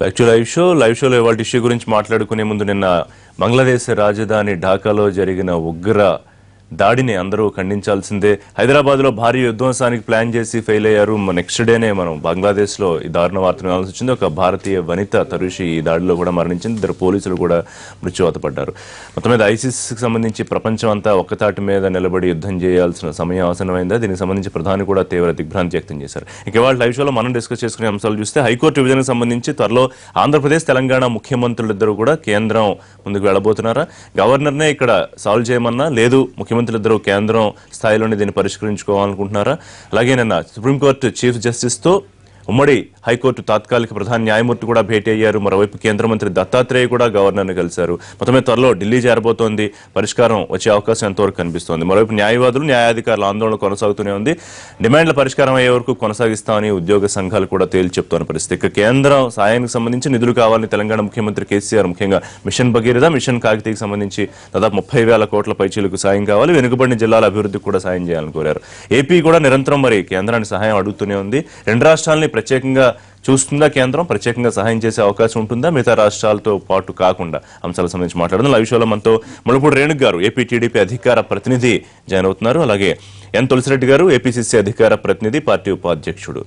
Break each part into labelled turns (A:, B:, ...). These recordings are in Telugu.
A: బ్యాక్ టు లైవ్ షోలో ఇవాళ ఇష్యూ గురించి మాట్లాడుకునే ముందు నిన్న బంగ్లాదేశ్ రాజధాని ఢాకాలో జరిగిన ఉగ్ర దాడిని అందరూ ఖండించాల్సిందే. హైదరాబాద్లో భారీ విధ్వంసానికి ప్లాన్ చేసి ఫెయిల్ అయ్యారు. నెక్స్ట్ డేనే మనం బంగ్లాదేశ్లో ఈ దారుణ వార్తను వినాల్సి వచ్చింది. ఒక భారతీయ వనిత తరుషి ఈ దాడిలో కూడా మరణించింది. ఇద్దరు పోలీసులు కూడా మృత్యువాత పడ్డారు. మొత్తం మీద ఐసిస్కి సంబంధించి ప్రపంచం అంతా ఒక్కతాటి మీద నిలబడి యుద్ధం చేయాల్సిన సమయం ఆసన్నమైందా? దీనికి సంబంధించి ప్రధాని కూడా తీవ్ర దిగ్భ్రాంతి వ్యక్తం చేశారు. ఇక ఇవాళ లైవ్ షోలో మనం డిస్కస్ చేసుకునే అంశాలు చూస్తే హైకోర్టు విభజనకు సంబంధించి త్వరలో ఆంధ్రప్రదేశ్ తెలంగాణ ముఖ్యమంత్రులిద్దరూ కూడా కేంద్రం ముందుకు వెళ్ళబోతున్నారా? గవర్నర్నే ఇక్కడ సాల్వ్ చేయమన్నా లేదు ముఖ్యమంత్రులిద్దరూ కేంద్రం స్థాయిలోనే దీన్ని పరిష్కరించుకోవాలనుకుంటున్నారా? అలాగే నిన్న సుప్రీంకోర్టు చీఫ్ జస్టిస్తో ఉమ్మడి హైకోర్టు తాత్కాలిక ప్రధాన న్యాయమూర్తి కూడా భేటీ అయ్యారు. మరోవైపు కేంద్ర మంత్రి దత్తాత్రేయ కూడా గవర్నర్ని కలిశారు. మొత్తమే త్వరలో ఢిల్లీ చేరబోతోంది. పరిష్కారం వచ్చే అవకాశం ఎంతవరకు కనిపిస్తోంది? మరోవైపు న్యాయవాదులు న్యాయాధికారుల ఆందోళన కొనసాగుతూనే ఉంది. డిమాండ్ల పరిష్కారం అయ్యే వరకు కొనసాగిస్తామని ఉద్యోగ సంఘాలు కూడా తేల్చి చెప్తున్న పరిస్థితి. ఇక కేంద్రం సాయానికి సంబంధించి నిధులు కావాలని తెలంగాణ ముఖ్యమంత్రి కేసీఆర్ ముఖ్యంగా మిషన్ భగీరథ, మిషన్ కాకతీయకి సంబంధించి దాదాపు 30,000 కోట్ల పైచీలకు సాయం కావాలి. వెనుకబడిన జిల్లాల అభివృద్ధికి కూడా సాయం చేయాలని కోరారు. ఏపీ కూడా నిరంతరం మరి కేంద్రానికి సహాయం అడుగుతూనే ఉంది. రెండు రాష్ట్రాలని ప్రత్యేకంగా చూస్తుందా కేంద్రం? ప్రత్యేకంగా సహాయం చేసే అవకాశం ఉంటుందా మిగతా రాష్ట్రాలతో పాటు కాకుండా? అంశాలకు సంబంధించి మాట్లాడుతున్న లైవ్ షోలో మనతో ముళ్ళపూడి రేణుక్ గారు ఏపీ టీడీపీ అధికార ప్రతినిధి జాయిన్ అవుతున్నారు. అలాగే ఎన్ తులసిరెడ్డి గారు ఏపీసీసీ అధికార ప్రతినిధి, పార్టీ ఉపాధ్యక్షుడు.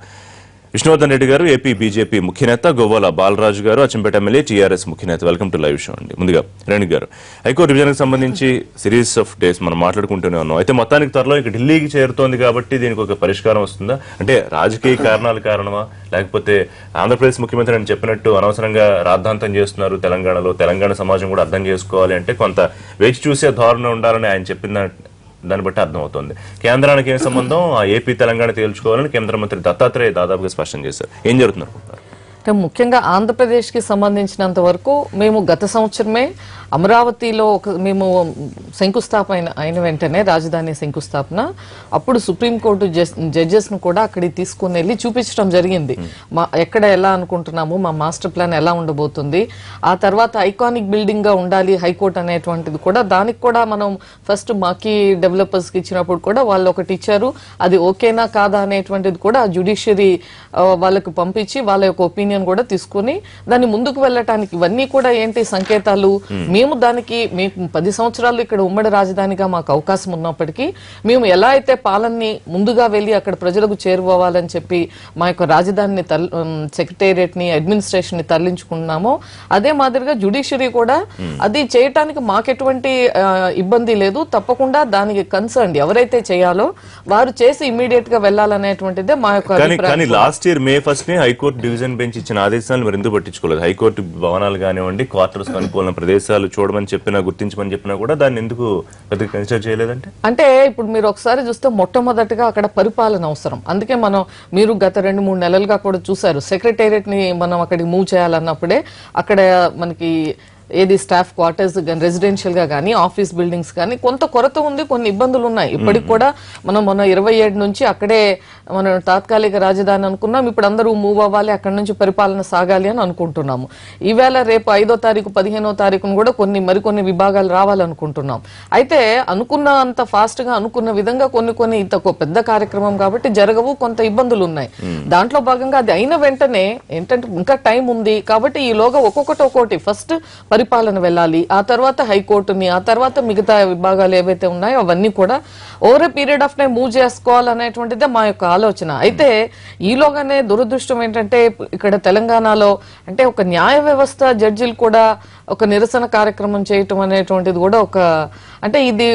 A: విష్ణువర్ధన్ రెడ్డి గారు ఏపీ బీజేపీ ముఖ్యనేత. గోవాల బాలరాజు గారు అచ్చంపేట ఎమ్మెల్యే, టీఆర్ఎస్ ముఖ్యనేత. వెల్కమ్ టు లైవ్ షో అండి. ముందుగా రేణుక్ గారు, హైకోర్టు విభజనకు సంబంధించి సిరీస్ ఆఫ్ డేస్ మనం మాట్లాడుకుంటూనే ఉన్నాం. అయితే మొత్తానికి త్వరలో ఇక ఢిల్లీకి చేరుతోంది కాబట్టి దీనికి ఒక పరిష్కారం వస్తుందా? అంటే రాజకీయ కారణాలు కారణమా, లేకపోతే ఆంధ్రప్రదేశ్ ముఖ్యమంత్రి అని చెప్పినట్టు అనవసరంగా రాద్ధాంతం చేస్తున్నారు తెలంగాణలో, తెలంగాణ సమాజం కూడా అర్థం చేసుకోవాలి అంటే కొంత వేచి చూసే ధోరణి ఉండాలని ఆయన చెప్పిన దాన్ని బట్టి అర్థమవుతుంది. కేంద్రానికి ఏం సంబంధం, ఆ ఏపీ తెలంగాణ తేల్చుకోవాలని కేంద్ర మంత్రి దత్తాత్రేయ దాదాపుగా స్పష్టం చేశారు. ఏం జరుగుతున్నారు?
B: అంటే ముఖ్యంగా ఆంధ్రప్రదేశ్కి సంబంధించినంత వరకు మేము గత సంవత్సరమే అమరావతిలో మేము శంకుస్థాపన అయిన వెంటనే రాజధాని శంకుస్థాపన అప్పుడు సుప్రీంకోర్టు జడ్జెస్ను కూడా అక్కడికి తీసుకుని వెళ్ళి చూపించడం జరిగింది. ఎక్కడ ఎలా అనుకుంటున్నాము, మా మాస్టర్ ప్లాన్ ఎలా ఉండబోతుంది, ఆ తర్వాత ఐకానిక్ బిల్డింగ్ గా ఉండాలి హైకోర్టు అనేటువంటిది కూడా. దానికి కూడా మనం ఫస్ట్ మాకి డెవలపర్స్కి ఇచ్చినప్పుడు కూడా వాళ్ళు ఒకటి ఇచ్చారు. అది ఓకేనా కాదా అనేటువంటిది కూడా జ్యుడిషియరీ వాళ్ళకు పంపించి వాళ్ళ యొక్క ఒపీనియన్ కూడా తీసుకుని దాన్ని ముందుకు వెళ్ళటానికి ఇవన్నీ కూడా ఏంటి సంకేతాలు. మేము దానికి మేము 10 సంవత్సరాలు ఇక్కడ ఉమ్మడి రాజధానిగా మాకు అవకాశం ఉన్నప్పటికీ మేము ఎలా అయితే పాలనని ముందుగా వెళ్ళి అక్కడ ప్రజలకు చేరుకోవాలని చెప్పి మా యొక్క రాజధానిని సెక్రటేరియట్ ని అడ్మినిస్ట్రేషన్ ని తరలించుకున్నామో అదే మాదిరిగా జ్యుడిషియరీ కూడా అది చేయటానికి మాకెటువంటి ఇబ్బంది లేదు. తప్పకుండా దానికి కన్సర్న్ ఎవరైతే చేయాలో వారు చేసి ఇమ్మీడియట్ గా వెళ్లాలనేటువంటిదే మా యొక్క
A: అభిప్రాయం. Last year May 1 high court division bench ఇచ్చిన ఆదేశాలను మరి ఎందుకు పట్టించుకోలేదు? హైకోర్టు భవనాలు కానివ్వండి, క్వార్టర్స్ అనుకూల ప్రదేశాలు చూడమని చెప్పినా, గుర్తించమని చెప్పినా కూడా దాన్ని ఎందుకు పెద్దగా కన్సిడర్ చేయలేదంటే?
B: అంటే ఇప్పుడు మీరు ఒకసారి చూస్తే మొట్టమొదటిగా అక్కడ పరిపాలన అవసరం. అందుకే మీరు గత 2-3 నెలలుగా కూడా చూసారు సెక్రటేరియట్ ని మనం అక్కడికి మూవ్ చేయాలన్నప్పుడే అక్కడ మనకి ఏది స్టాఫ్ క్వార్టర్స్ కానీ రెసిడెన్షియల్ గా కానీ ఆఫీస్ బిల్డింగ్స్ కానీ కొంత కొరత ఉంది, కొన్ని ఇబ్బందులు ఉన్నాయి. ఇప్పటికి కూడా మనం 27 నుంచి అక్కడే మనం తాత్కాలిక రాజధాని అనుకున్నాం. ఇప్పుడు అందరూ మూవ్ అవ్వాలి, అక్కడ నుంచి పరిపాలన సాగాలి అని అనుకుంటున్నాము. ఈవేళ రేపు 5వ తారీఖు 15వ తారీఖును కూడా మరికొన్ని విభాగాలు రావాలనుకుంటున్నాం. అయితే అనుకున్న అంత ఫాస్ట్ గా అనుకున్న విధంగా కొన్ని ఇంత పెద్ద కార్యక్రమం కాబట్టి జరగవు, కొంత ఇబ్బందులు ఉన్నాయి. దాంట్లో భాగంగా అది అయిన వెంటనే ఏంటంటే ఇంకా టైం ఉంది కాబట్టి ఈలోగా ఒక్కొక్కటి ఫస్ట్ పరిపాలన వెళ్ళాలి, ఆ తర్వాత హైకోర్టుని, ఆ తర్వాత మిగతా విభాగాలు ఏవైతే ఉన్నాయో అవన్నీ కూడా over a period of time move చేసుకోవాలనేటువంటిదే మా యొక్క ఆలోచన. అయితే ఈలోగానే దురదృష్టం ఏంటంటే ఇక్కడ తెలంగాణలో అంటే ఒక న్యాయ వ్యవస్థ జడ్జిలు కూడా ఒక నిరసన కార్యక్రమం చేయటం అనేటువంటిది కూడా అంటే ఇది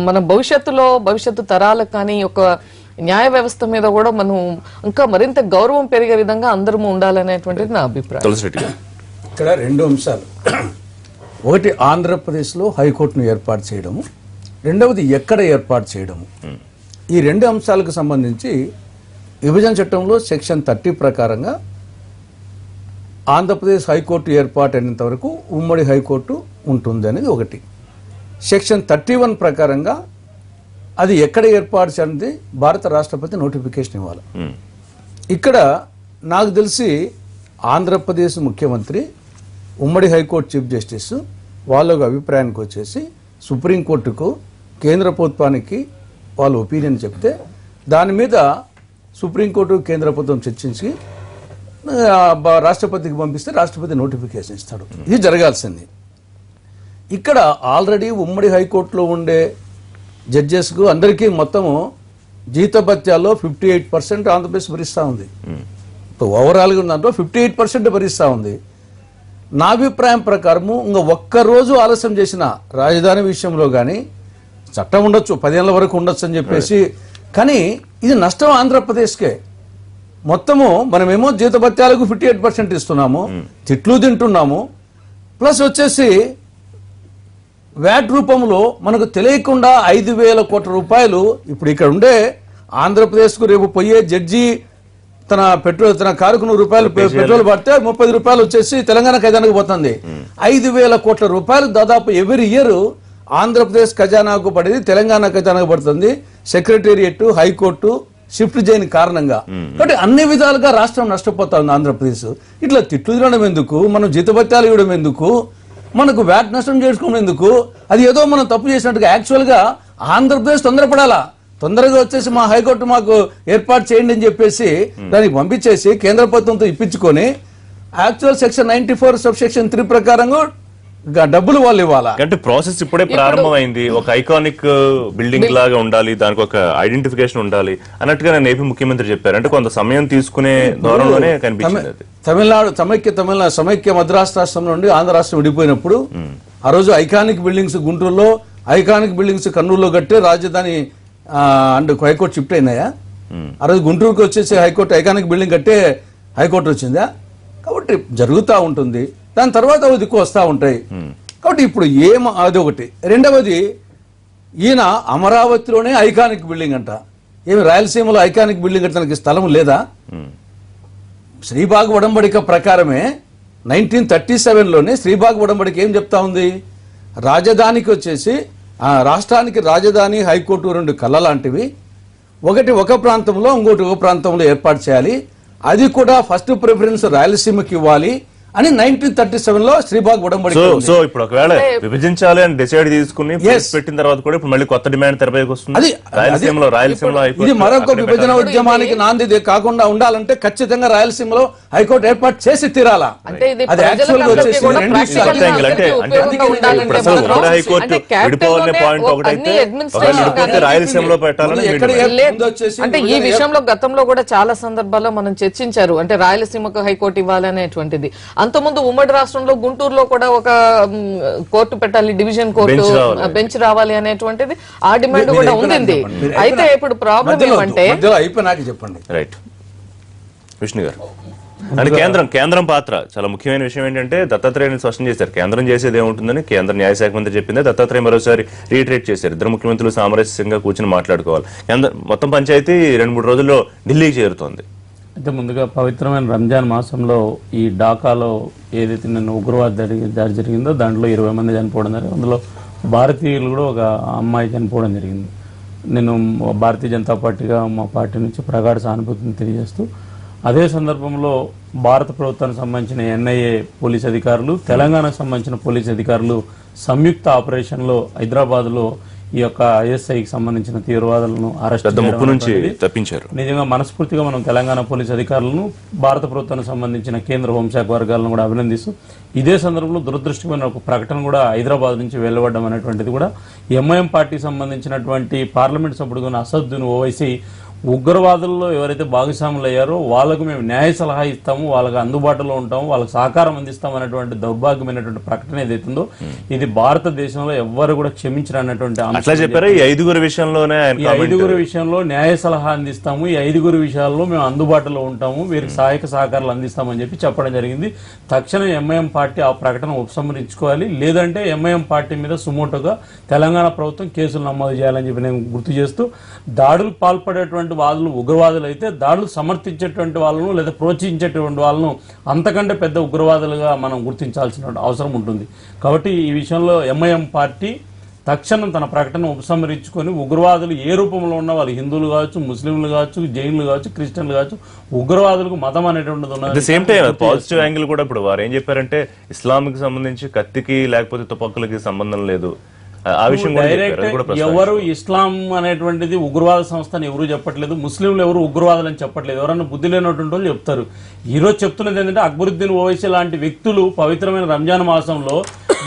B: మన భవిష్యత్తు తరాలకు కానీ ఒక న్యాయ వ్యవస్థ మీద కూడా మనం ఇంకా మరింత గౌరవం పెరిగే విధంగా అందరము ఉండాలనేటువంటిది నా అభిప్రాయం.
C: ఇక్కడ 2 అంశాలు. ఒకటి ఆంధ్రప్రదేశ్లో హైకోర్టును ఏర్పాటు చేయడము, రెండవది ఎక్కడ ఏర్పాటు చేయడము. ఈ 2 అంశాలకు సంబంధించి విభజన చట్టంలో సెక్షన్ 30 ప్రకారంగా ఆంధ్రప్రదేశ్ హైకోర్టు ఏర్పాటు అయినంత వరకు ఉమ్మడి హైకోర్టు ఉంటుంది అనేది ఒకటి. సెక్షన్ 31 ప్రకారంగా అది ఎక్కడ ఏర్పాటు చేయాలంటే భారత రాష్ట్రపతి నోటిఫికేషన్ ఇవ్వాలి. ఇక్కడ నాకు తెలిసి ఆంధ్రప్రదేశ్ ముఖ్యమంత్రి, ఉమ్మడి హైకోర్టు చీఫ్ జస్టిస్ వాళ్ళ అభిప్రాయానికి వచ్చేసి సుప్రీంకోర్టుకు, కేంద్ర ప్రభుత్వానికి వాళ్ళ ఒపీనియన్ చెప్తే దాని మీద సుప్రీంకోర్టు కేంద్ర ప్రభుత్వం చర్చించి రాష్ట్రపతికి పంపిస్తే రాష్ట్రపతి నోటిఫికేషన్ ఇస్తాడు. ఇది జరగాల్సింది. ఇక్కడ ఆల్రెడీ ఉమ్మడి హైకోర్టులో ఉండే జడ్జెస్కు అందరికీ మొత్తము జీతభత్యాల్లో 58% ఆంధ్రప్రదేశ్ భరిస్తూ ఉంది. ఓవరాల్గా ఉన్నంటే 58% భరిస్తూ ఉంది. నా అభిప్రాయం ప్రకారము ఇంకా ఒక్కరోజు ఆలస్యం చేసిన రాజధాని విషయంలో కానీ చట్టం ఉండొచ్చు, 10 ఏళ్ల వరకు ఉండొచ్చు అని చెప్పేసి, కానీ ఇది నష్టం ఆంధ్రప్రదేశ్కే. మొత్తము మనమేమో జీతభత్యాలకు 58% ఇస్తున్నాము, తిట్లు తింటున్నాము, ప్లస్ వచ్చేసి వ్యాట్ రూపంలో మనకు తెలియకుండా 5,000 కోట్ల రూపాయలు ఇప్పుడు ఇక్కడ ఉండే ఆంధ్రప్రదేశ్కు రేపు పోయే జడ్జి తన కారుకు 100 రూపాయలు పెట్రోల్ పడితే 30 రూపాయలు వచ్చేసి తెలంగాణ ఖజానాకు పోతుంది. 5,000 కోట్ల రూపాయలు దాదాపు ఎవ్రీ ఇయర్ ఆంధ్రప్రదేశ్ ఖజానాకు పడేది తెలంగాణ ఖజానాకు పడుతుంది. సెక్రటేరియట్, హైకోర్టు షిఫ్ట్ చేయని కారణంగా. కాబట్టి అన్ని విధాలుగా రాష్ట్రం నష్టపోతా ఉంది ఆంధ్రప్రదేశ్. ఇట్లా తిట్లు తినడం ఎందుకు, మనం జీతభత్యాలు ఇవ్వడం ఎందుకు, మనకు వ్యాట్ నష్టం చేసుకోవడం ఎందుకు, అది ఏదో మనం తప్పు చేసినట్టుగా. యాక్చువల్గా ఆంధ్రప్రదేశ్ తొందరపడాలా, తొందరగా వచ్చేసి మా హైకోర్టు మాకు ఏర్పాటు చేయండి అని చెప్పేసి దానికి పంపించేసి కేంద్ర ప్రభుత్వంతో ఇప్పించుకొని యాక్చువల్ సెక్షన్ 94 సబ్సెక్షన్ 3 ప్రకారంగా డబ్బులు వాళ్ళు ఇవ్వాలా.
A: అంటే ప్రాసెస్ ఇప్పుడే ప్రారంభమైంది. ఒక ఐకానిక్ బిల్డింగ్ లాగా ఉండాలి, దానికి ఒక ఐడెంటిఫికేషన్ ఉండాలి అన్నట్టుగా నేను ఏపీ ముఖ్యమంత్రి చెప్పారు. అంటే కొంత సమయం తీసుకునే ధోరణిలోనే కనిపించింది.
C: తమిళనాడు సమైక్య మద్రాసు రాష్ట్రం నుండి ఆంధ్ర రాష్ట్రం విడిపోయినప్పుడు ఆ రోజు ఐకానిక్ బిల్డింగ్స్ గుంటూరులో, ఐకానిక్ బిల్డింగ్స్ కర్నూలులో కట్టే రాజధాని అండ్ హైకోర్టు షిఫ్ట్ అయినాయా? ఆ రోజు గుంటూరుకి వచ్చేసి హైకోర్టు ఐకానిక్ బిల్డింగ్ కట్టే హైకోర్టు వచ్చిందా? కాబట్టి జరుగుతూ ఉంటుంది. దాని తర్వాత అవి దిక్కు వస్తూ ఉంటాయి. కాబట్టి ఇప్పుడు అది ఒకటి. రెండవది, ఈయన అమరావతిలోనే ఐకానిక్ బిల్డింగ్ అంట. ఏమి రాయలసీమలో ఐకానిక్ బిల్డింగ్ కట్టడానికి స్థలం లేదా? శ్రీబాగ్ ఒడంబడిక ప్రకారమే 1937లోనే శ్రీబాగ్ ఒడంబడిక ఏం చెప్తా ఉంది? రాజధానికి వచ్చేసి రాష్ట్రానికి రాజధాని, హైకోర్టు 2 కళ్ళ లాంటివి. ఒకటి ఒక ప్రాంతంలో, ఇంకోటి ఒక ప్రాంతంలో ఏర్పాటు చేయాలి. అది కూడా ఫస్ట్ ప్రిఫరెన్స్ రాయలసీమకి ఇవ్వాలి అని 1937లో శ్రీబాగ్ ఒడంబడిక.
A: సో ఇప్పుడు ఒకవేళ విభజించాలి అని డిసైడ్ తీసుకుని పెట్టిన తర్వాత కూడా ఇప్పుడు మళ్ళీ కొత్త డిమాండ్ తెరపైకి వస్తుంది. రాయలసీమలో
C: ఇది మరొక విభజన ఉద్యమానికి నాంది కాకుండా ఉండాలంటే ఖచ్చితంగా రాయలసీమలో హైకోర్టు ఏర్పాటు చేసి తీరాలా. అది యాక్చువల్ గా వచ్చేసి
A: రాయలసీమలో పెట్టాలని.
B: అంటే ఈ విషయంలో గతంలో కూడా చాలా సందర్భాల్లో మనం చర్చించారు. అంటే రాయలసీమకు హైకోర్టు ఇవ్వాలి అనేటువంటిది. అంతకుముందు ఉమ్మడి రాష్ట్రంలో గుంటూరులో కూడా ఒక కోర్టు పెట్టాలి, డివిజన్ కోర్టు బెంచ్ రావాలి అనేటువంటిది ఆ డిమాండ్ కూడా ఉంది. అయితే ఇప్పుడు ప్రాబ్లం ఏమంటే
C: చెప్పండి.
A: రైట్ విష్ణు గారు, అంటే కేంద్రం పాత్ర చాలా ముఖ్యమైన విషయం ఏంటంటే దత్తాత్రేయని స్పష్టం చేశారు. కేంద్రం చేసేది ఏముంటుందని కేంద్ర న్యాయశాఖ మంత్రి చెప్పిందే దత్తాత్రేయ మరోసారి రీట్రేట్ చేశారు. ఇద్దరు ముఖ్యమంత్రులు సామరస్యంగా కూర్చొని మాట్లాడుకోవాలి. మొత్తం పంచాయతీ 2-3 రోజుల్లో ఢిల్లీకి చేరుతోంది.
D: అయితే ముందుగా పవిత్రమైన రంజాన్ మాసంలో ఈ ఢాకాలో ఏదైతే నిన్న ఉగ్రవాద దాడి జరిగిందో దాంట్లో 20 మంది చనిపోవడం జరిగింది. అందులో భారతీయులు కూడా ఒక అమ్మాయి చనిపోవడం జరిగింది. నేను భారతీయ జనతా పార్టీగా మా పార్టీ నుంచి ప్రగాఢ సానుభూతిని తెలియజేస్తూ, అదే సందర్భంలో భారత ప్రభుత్వానికి సంబంధించిన ఎన్ఐఏ పోలీస్ అధికారులు, తెలంగాణకు సంబంధించిన పోలీస్ అధికారులు సంయుక్త ఆపరేషన్లో హైదరాబాద్లో ఈ యొక్క ఐఎస్ఐకి సంబంధించిన తీవ్రవాదులను అరెస్ట్
A: తప్పించారు.
D: నిజంగా మనస్ఫూర్తిగా మనం తెలంగాణ పోలీస్ అధికారులను, భారత ప్రభుత్వానికి సంబంధించిన కేంద్ర హోంశాఖ వర్గాలను కూడా అభినందిస్తూ, ఇదే సందర్భంలో దురదృష్టమైన ఒక ప్రకటన కూడా హైదరాబాద్ నుంచి వెలువడడం అనేటువంటిది కూడా ఎంఐఎం పార్టీకి సంబంధించినటువంటి పార్లమెంట్ సభ్యుడు అసదుద్దీన్ ఓవైసీ ఉగ్రవాదుల్లో ఎవరైతే భాగస్వాములు అయ్యారో వాళ్ళకు మేము న్యాయ సలహా ఇస్తాము, వాళ్ళకి అందుబాటులో ఉంటాము, వాళ్ళకి సహకారం అందిస్తాం అనేటువంటి దౌర్భాగ్యమైనటువంటి ప్రకటన ఏదైతుందో ఇది భారతదేశంలో ఎవ్వరు కూడా క్షమించరన్నటువంటి
A: ఈ 5
D: విషయంలో న్యాయ సలహా అందిస్తాము, ఈ 5 విషయాల్లో మేము అందుబాటులో ఉంటాము, వీరికి సహాయక సహకారాలు అందిస్తామని చెప్పి చెప్పడం జరిగింది. తక్షణం ఎంఐఎం పార్టీ ఆ ప్రకటన ఉపసంహరించుకోవాలి, లేదంటే ఎంఐఎం పార్టీ మీద సుమోటోగా తెలంగాణ ప్రభుత్వం కేసులు నమోదు చేయాలని చెప్పి నేను గుర్తు చేస్తూ, దాడులు పాల్పడేటువంటి వాదులు ఉగ్రవాదులు అయితే దాడులు సమర్థించేటువంటి వాళ్ళను లేదా ప్రోత్సహించేటువంటి వాళ్ళను అంతకంటే పెద్ద ఉగ్రవాదులుగా మనం గుర్తించాల్సిన అవసరం ఉంటుంది. కాబట్టి ఈ విషయంలో ఎంఐఎం పార్టీ తక్షణం తన ప్రకటన ఉపసంహరించుకొని ఉగ్రవాదులు ఏ రూపంలో ఉన్న వాళ్ళు హిందువులు కావచ్చు, ముస్లింలు కావచ్చు, జైన్లు కావచ్చు, క్రిస్టియన్లు కావచ్చు, ఉగ్రవాదులకు మతం అనేటువంటిది ఉన్నది.
A: సేమ్ టైం పాజిటివ్ యాంగిల్ కూడా ఇప్పుడు వారు ఏం చెప్పారంటే ఇస్లాంకి సంబంధించి కత్తికి లేకపోతే తుపాకులకి సంబంధం లేదు, ఆ విషయం కూడా
D: డైరెక్ట్
A: చెప్పారు, అది కూడా ప్రస్తావించారు.
D: ఎవరు ఇస్లాం అనేటువంటిది ఉగ్రవాద సంస్థ అని ఎవరు చెప్పట్లేదు, ముస్లింలు ఎవరు ఉగ్రవాదులు అని చెప్పట్లేదు. ఎవరన్నా బుద్ధి లేనటువంటి వాళ్ళు చెప్తారు. ఈ రోజు చెప్తున్నది ఏంటంటే అక్బరుద్దీన్ ఓవైసీ లాంటి వ్యక్తులు పవిత్రమైన రంజాన్ మాసంలో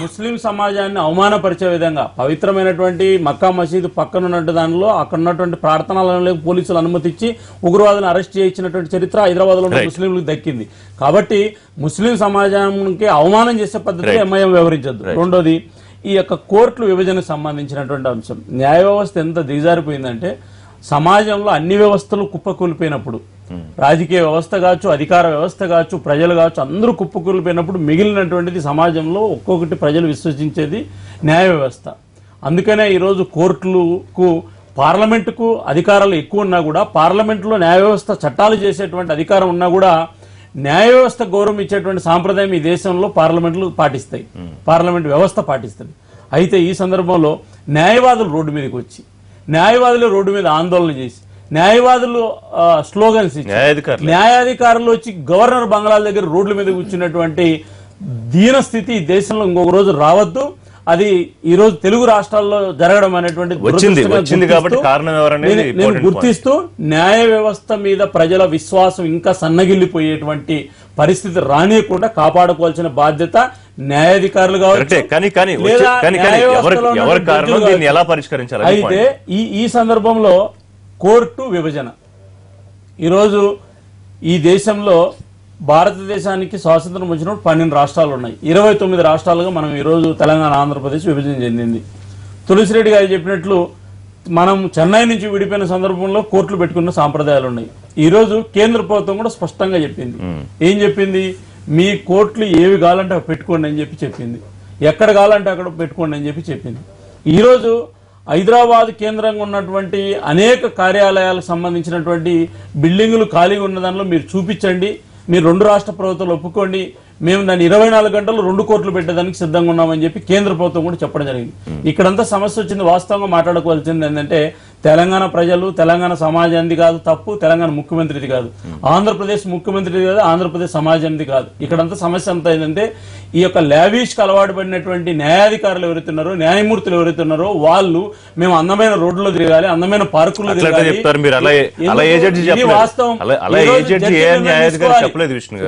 D: ముస్లిం సమాజాన్ని అవమానపరిచే విధంగా పవిత్రమైనటువంటి మక్కా మసీదు పక్కన ఉన్నట్టు దానిలో అక్కడ ఉన్నటువంటి ప్రార్థనలకు పోలీసులు అనుమతిచ్చి ఉగ్రవాదులను అరెస్ట్ చేయించినటువంటి చరిత్ర హైదరాబాద్ లో ఉన్న ముస్లింలకు దక్కింది. కాబట్టి ముస్లిం సమాజానికి అవమానం చేసే పద్ధతి ఎంఐఎం వ్యవహరించద్దు. రెండోది, ఈ యొక్క కోర్టుల విభజనకు సంబంధించినటువంటి అంశం, న్యాయ వ్యవస్థ ఎంత దిగజారిపోయిందంటే సమాజంలో అన్ని వ్యవస్థలు కుప్పకూలిపోయినప్పుడు, రాజకీయ వ్యవస్థ కావచ్చు, అధికార వ్యవస్థ కావచ్చు, ప్రజలు కావచ్చు, అందరూ కుప్పకూలిపోయినప్పుడు మిగిలినటువంటిది సమాజంలో ఒక్కొక్కటి ప్రజలు విశ్వసించేది న్యాయ వ్యవస్థ. అందుకనే ఈరోజు కోర్టులకు పార్లమెంటుకు అధికారాలు ఎక్కువ ఉన్నా కూడా, పార్లమెంటులో న్యాయ వ్యవస్థ చట్టాలు చేసేటువంటి అధికారం ఉన్నా కూడా న్యాయ వ్యవస్థ గౌరవం ఇచ్చేటువంటి సాంప్రదాయం ఈ దేశంలో పార్లమెంట్లు పాటిస్తాయి, పార్లమెంట్ వ్యవస్థ పాటిస్తుంది. అయితే ఈ సందర్భంలో న్యాయవాదులు రోడ్డు మీదకి వచ్చి, న్యాయవాదులు రోడ్డు మీద ఆందోళన చేసి, న్యాయవాదులు స్లోగన్స్ ఇచ్చి, న్యాయాధికారులు వచ్చి గవర్నర్ బంగ్లాల దగ్గర రోడ్ల మీద కూర్చున్నటువంటి దీన స్థితి ఈ దేశంలో ఇంకొక రోజు రావద్దు. అది ఈ రోజు తెలుగు రాష్ట్రాల్లో జరగడం అనేటువంటి
A: వచ్చింది కాబట్టి కారణం ఎవరనేది
D: నేను గుర్తిస్తూ న్యాయ వ్యవస్థ మీద ప్రజల విశ్వాసం ఇంకా సన్నగిల్లిపోయేటువంటి పరిస్థితి రానియకుండా కాపాడుకోవాల్సిన బాధ్యత న్యాయాధికారులు కావచ్చు. అయితే ఈ సందర్భంలో కోర్టు విభజన, ఈరోజు ఈ దేశంలో భారతదేశానికి స్వాతంత్రం వచ్చినప్పుడు 12 రాష్ట్రాలు ఉన్నాయి. 29 రాష్ట్రాలుగా మనం ఈరోజు తెలంగాణ, ఆంధ్రప్రదేశ్ విభజన చెందింది. తులసిరెడ్డి గారు చెప్పినట్లు మనం చెన్నై నుంచి విడిపోయిన సందర్భంలో కోర్టులు పెట్టుకున్న సాంప్రదాయాలు ఉన్నాయి. ఈరోజు కేంద్ర ప్రభుత్వం కూడా స్పష్టంగా చెప్పింది. ఏం చెప్పింది? మీ కోర్టులు ఏవి కావాలంటే అవి పెట్టుకోండి అని చెప్పింది. ఎక్కడ కావాలంటే అక్కడ పెట్టుకోండి అని చెప్పింది. ఈరోజు హైదరాబాద్ కేంద్రంగా ఉన్నటువంటి అనేక కార్యాలయాలకు సంబంధించినటువంటి బిల్డింగులు ఖాళీగా ఉన్న దానిలో మీరు చూపించండి, మీరు 2 రాష్ట్ర ప్రభుత్వాలు ఒప్పుకోండి, మేము దాన్ని 24 గంటలు 2 కోర్టులు పెట్టేదానికి సిద్ధంగా ఉన్నామని చెప్పి కేంద్ర ప్రభుత్వం కూడా చెప్పడం జరిగింది. ఇక్కడంతా సమస్య వచ్చింది. వాస్తవంగా మాట్లాడుకోవాల్సింది ఏంటంటే తెలంగాణ ప్రజలు, తెలంగాణ సమాజానికి కాదు తప్పు, తెలంగాణ ముఖ్యమంత్రిది కాదు, ఆంధ్రప్రదేశ్ ముఖ్యమంత్రిది కాదు, ఆంధ్రప్రదేశ్ సమాజానికి కాదు. ఇక్కడంతా సమస్య అంతా ఏంటంటే ఈ యొక్క లావిష్కి అలవాటు పడినటువంటి న్యాయాధికారులు ఎవరైతున్నారో, న్యాయమూర్తులు ఎవరైతున్నారో వాళ్ళు మేము అందమైన రోడ్లలో తిరగాలి, అందమైన పార్కుల్లో తిరగాలి.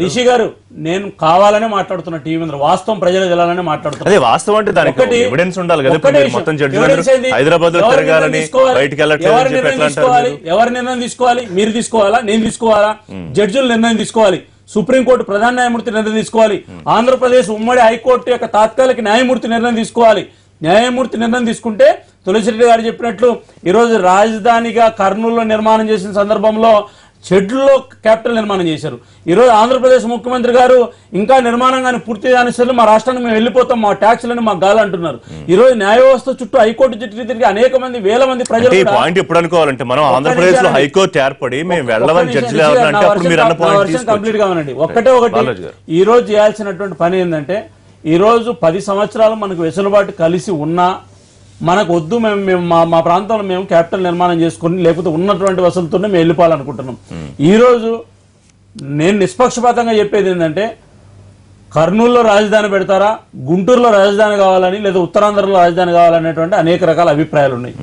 D: రిషి గారు, నేను కావాలనే మాట్లాడుతున్న టీవీ మీద వాస్తవం ప్రజలకు తెలాలనే మాట్లాడుతున్నా. ఎవరు నిర్ణయం తీసుకోవాలి? మీరు తీసుకోవాలా? నేను తీసుకోవాలా? జడ్జిలు నిర్ణయం తీసుకోవాలి. సుప్రీంకోర్టు ప్రధాన న్యాయమూర్తి నిర్ణయం తీసుకోవాలి. ఆంధ్రప్రదేశ్ ఉమ్మడి హైకోర్టు యొక్క తాత్కాలిక న్యాయమూర్తి నిర్ణయం తీసుకోవాలి. న్యాయమూర్తి నిర్ణయం తీసుకుంటే తులసిరెడ్డి గారు చెప్పినట్లు ఈరోజు రాజధానిగా కర్నూలులో నిర్మాణం చేసిన సందర్భంలో షెడ్యూల్లో క్యాపిటల్ నిర్మాణం చేశారు. ఈరోజు ఆంధ్రప్రదేశ్ ముఖ్యమంత్రి గారు ఇంకా నిర్మాణం కానీ పూర్తి కానిసరి మా రాష్ట్రానికి మేము వెళ్ళిపోతాం, మా ట్యాక్స్లని మాకు గాలి అంటున్నారు. ఈ రోజు న్యాయ వ్యవస్థ చుట్టూ హైకోర్టు చుట్టూ తిరిగి అనేక మంది, వేల మంది ప్రజలు
A: ఎప్పుడు అనుకోవాలంటే మనం ఆంధ్రప్రదేశ్ లో హైకోర్టు ఏర్పడి మేము వెళ్ళమని
D: కంప్లీట్ గా ఉండండి. ఒకటి ఈ రోజు చేయాల్సినటువంటి పని ఏంటంటే, ఈ రోజు 10 సంవత్సరాలు మనకు వెసులుబాటు కలిసి ఉన్నా మనకు వద్దు, మేము మా ప్రాంతంలో మేము క్యాపిటల్ నిర్మాణం చేసుకుని లేకపోతే ఉన్నటువంటి వసతులతోనే మేము వెళ్ళిపోవాలనుకుంటున్నాం. ఈరోజు నేను నిష్పక్షపాతంగా చెప్పేది ఏంటంటే, కర్నూలులో రాజధాని పెడతారా, గుంటూరులో రాజధాని కావాలని, లేదా ఉత్తరాంధ్రలో రాజధాని కావాలనేటువంటి అనేక రకాల అభిప్రాయాలు ఉన్నాయి.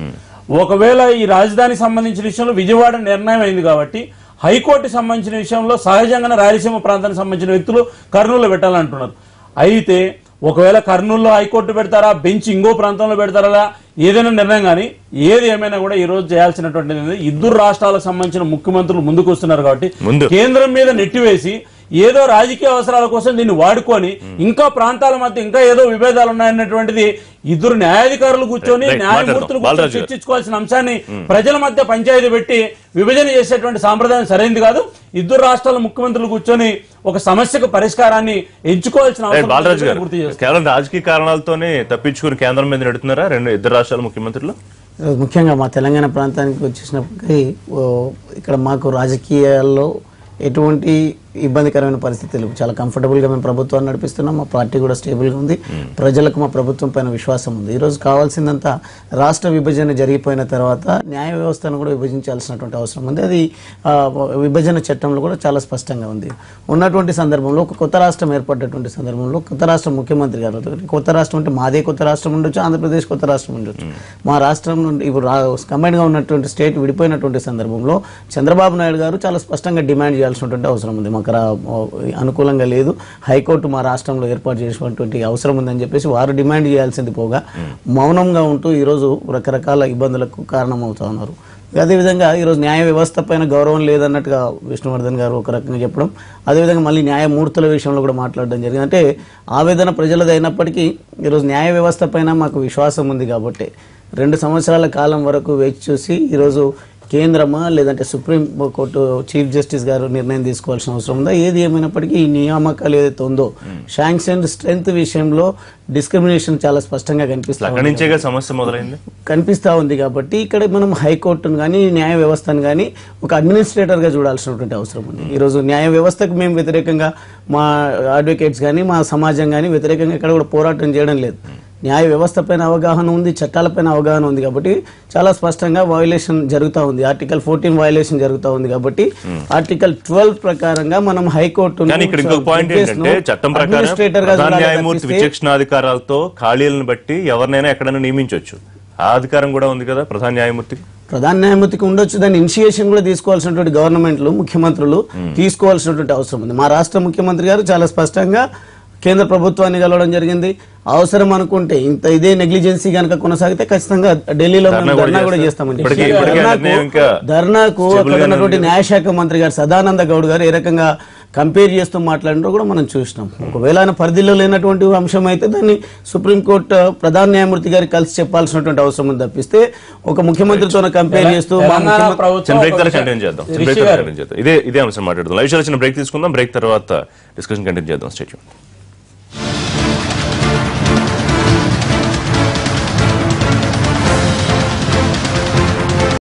D: ఒకవేళ ఈ రాజధానికి సంబంధించిన విషయంలో విజయవాడ నిర్ణయం అయింది కాబట్టి హైకోర్టు సంబంధించిన విషయంలో సహజంగానే రాయలసీమ ప్రాంతానికి సంబంధించిన వ్యక్తులు కర్నూలులో పెట్టాలంటున్నారు. అయితే ఒకవేళ కర్నూలులో హైకోర్టు పెడతారా, బెంచ్ ఇంకో ప్రాంతంలో పెడతారా, ఏదైనా నిర్ణయం కానీ ఏది ఏమైనా కూడా ఈ రోజు చేయాల్సినటువంటిది, 2 రాష్ట్రాలకు సంబంధించిన ముఖ్యమంత్రులు ముందుకు వస్తున్నారు కాబట్టి కేంద్రం మీద నెట్టివేసి ఏదో రాజకీయ అవసరాల కోసం దీన్ని వాడుకొని ఇంకా ప్రాంతాల మధ్య ఇంకా ఏదో విభేదాలు ఉన్నాయన్నటువంటిది 2 న్యాయాధికారులు కూర్చొని, న్యాయమూర్తులు కూర్చొని చర్చించుకోవాల్సిన అంశాన్ని ప్రజల మధ్య పంచాయతీ పెట్టి విభజన చేసేటువంటి సాంప్రదాయం సరైనది కాదు. 2 రాష్ట్రాల ముఖ్యమంత్రులు కూర్చొని ఒక సమస్యకు పరిష్కారాన్ని ఎంచుకోవాల్సిన అవసరం గుర్తు చేస్తారు.
A: కేవలం రాజకీయ కారణాలతోనే తప్పించుకుని కేంద్రం మీద నడుతున్నారా 2 రాష్ట్రాల ముఖ్యమంత్రులు?
E: ముఖ్యంగా మా తెలంగాణ ప్రాంతానికి వచ్చేసినప్పటికీ ఇక్కడ మాకు రాజకీయాల్లో ఎటువంటి ఇబ్బందికరమైన పరిస్థితులు, చాలా కంఫర్టబుల్గా మేము ప్రభుత్వాన్ని నడిపిస్తున్నాం. మా పార్టీ కూడా స్టేబుల్గా ఉంది. ప్రజలకు మా ప్రభుత్వం పైన విశ్వాసం ఉంది. ఈరోజు కావాల్సిందంతా రాష్ట్ర విభజన జరిగిపోయిన తర్వాత న్యాయ వ్యవస్థను కూడా విభజించాల్సినటువంటి అవసరం ఉంది. అది విభజన చట్టంలో కూడా చాలా స్పష్టంగా ఉంది. ఉన్నటువంటి సందర్భంలో ఒక కొత్త రాష్ట్రం ఏర్పడ్డటువంటి సందర్భంలో కొత్త రాష్ట్ర ముఖ్యమంత్రి గారు, కొత్త రాష్ట్రం అంటే మాదే కొత్త రాష్ట్రం ఉండొచ్చు, ఆంధ్రప్రదేశ్ కొత్త రాష్ట్రం ఉండొచ్చు. మా రాష్ట్రం నుండి ఇప్పుడు కంబైన్గా ఉన్నటువంటి స్టేట్ విడిపోయినటువంటి సందర్భంలో చంద్రబాబు నాయుడు గారు చాలా స్పష్టంగా డిమాండ్ చేయాల్సినటువంటి అవసరం ఉంది. మాకు అనుకూలంగా లేదు, హైకోర్టు మా రాష్ట్రంలో ఏర్పాటు చేసినటువంటి అవసరం ఉందని చెప్పేసి వారు డిమాండ్ చేయాల్సింది పోగా మౌనంగా ఉంటూ ఈరోజు రకరకాల ఇబ్బందులకు కారణమవుతా ఉన్నారు. అదేవిధంగా ఈరోజు న్యాయ వ్యవస్థ పైన గౌరవం లేదన్నట్టుగా విష్ణువర్ధన్ గారు ఒక రకంగా చెప్పడం, అదేవిధంగా మళ్ళీ న్యాయమూర్తుల విషయంలో కూడా మాట్లాడడం జరిగింది. అంటే ఆవేదన ప్రజలది అయినప్పటికీ ఈరోజు న్యాయ వ్యవస్థ పైన మాకు విశ్వాసం ఉంది కాబట్టి 2 సంవత్సరాల కాలం వరకు వేచి చూసి ఈరోజు కేంద్రమా లేదంటే సుప్రీంకోర్టు చీఫ్ జస్టిస్ గారు నిర్ణయం తీసుకోవాల్సిన అవసరం ఉందా? ఏది ఏమైనప్పటికీ ఈ నియామకాలు ఏదైతే ఉందో శాంక్షన్ స్ట్రెంత్ విషయంలో డిస్క్రిమినేషన్ చాలా స్పష్టంగా కనిపిస్తా ఉంది. కాబట్టి ఇక్కడ మనం హైకోర్టును కానీ న్యాయ వ్యవస్థను కానీ ఒక అడ్మినిస్ట్రేటర్గా చూడాల్సినటువంటి అవసరం ఉంది. ఈరోజు న్యాయ వ్యవస్థకు మేము వ్యతిరేకంగా మా అడ్వకేట్స్ కానీ మా సమాజం కానీ వ్యతిరేకంగా ఇక్కడ కూడా పోరాటం చేయడం లేదు. న్యాయ వ్యవస్థ పైన అవగాహన ఉంది, చట్టాలపైన అవగాహన ఉంది కాబట్టి చాలా స్పష్టంగా వయలేషన్ జరుగుతూ ఉంది. ఆర్టికల్ 14 వయలేషన్ జరుగుతూ ఉంది కాబట్టి ఆర్టికల్ 12 ప్రకారంగా మనం హైకోర్టు
A: విచక్షణాధికారాలతో ఖాళీలను బట్టి ఎవరినైనా ఎక్కడైనా నియమించవచ్చు. ఆ అధికారం కూడా ఉంది కదా ప్రధాన న్యాయమూర్తికి
E: ఉండొచ్చు. దాని ఇనిషియేషన్ కూడా తీసుకోవాల్సినటువంటి గవర్నమెంట్లు, ముఖ్యమంత్రులు తీసుకోవాల్సినటువంటి అవసరం ఉంది. మా రాష్ట్ర ముఖ్యమంత్రి గారు చాలా స్పష్టంగా కేంద్ర ప్రభుత్వాన్ని కలవడం జరిగింది. అవసరం అనుకుంటే ఇదే నెగ్లిజెన్సీ కనుక కొనసాగితే ఖచ్చితంగా ఢిల్లీలో ధర్నా కూడా చేస్తామని ధర్నాకు అక్కడ ఉన్నటువంటి న్యాయశాఖ మంత్రి గారు సదానంద గౌడ్ గారు ఏ రకంగా కంపేర్ చేస్తూ మాట్లాడినో కూడా మనం చూసినాం. ఒకవేళ ఆయన పరిధిలో లేనటువంటి అంశం అయితే దాన్ని సుప్రీంకోర్టు ప్రధాన న్యాయమూర్తి గారికి కలిసి చెప్పాల్సినటువంటి అవసరం ఉంది తప్పిస్తే ఒక ముఖ్యమంత్రితో కంపేర్ చేస్తూ
A: ఇదే అంశం మాట్లాడుతున్నాం. బ్రేక్ తీసుకుందాం. బ్రేక్ తర్వాత డిస్కషన్ కంటిన్యూ చేద్దాం. స్టేట్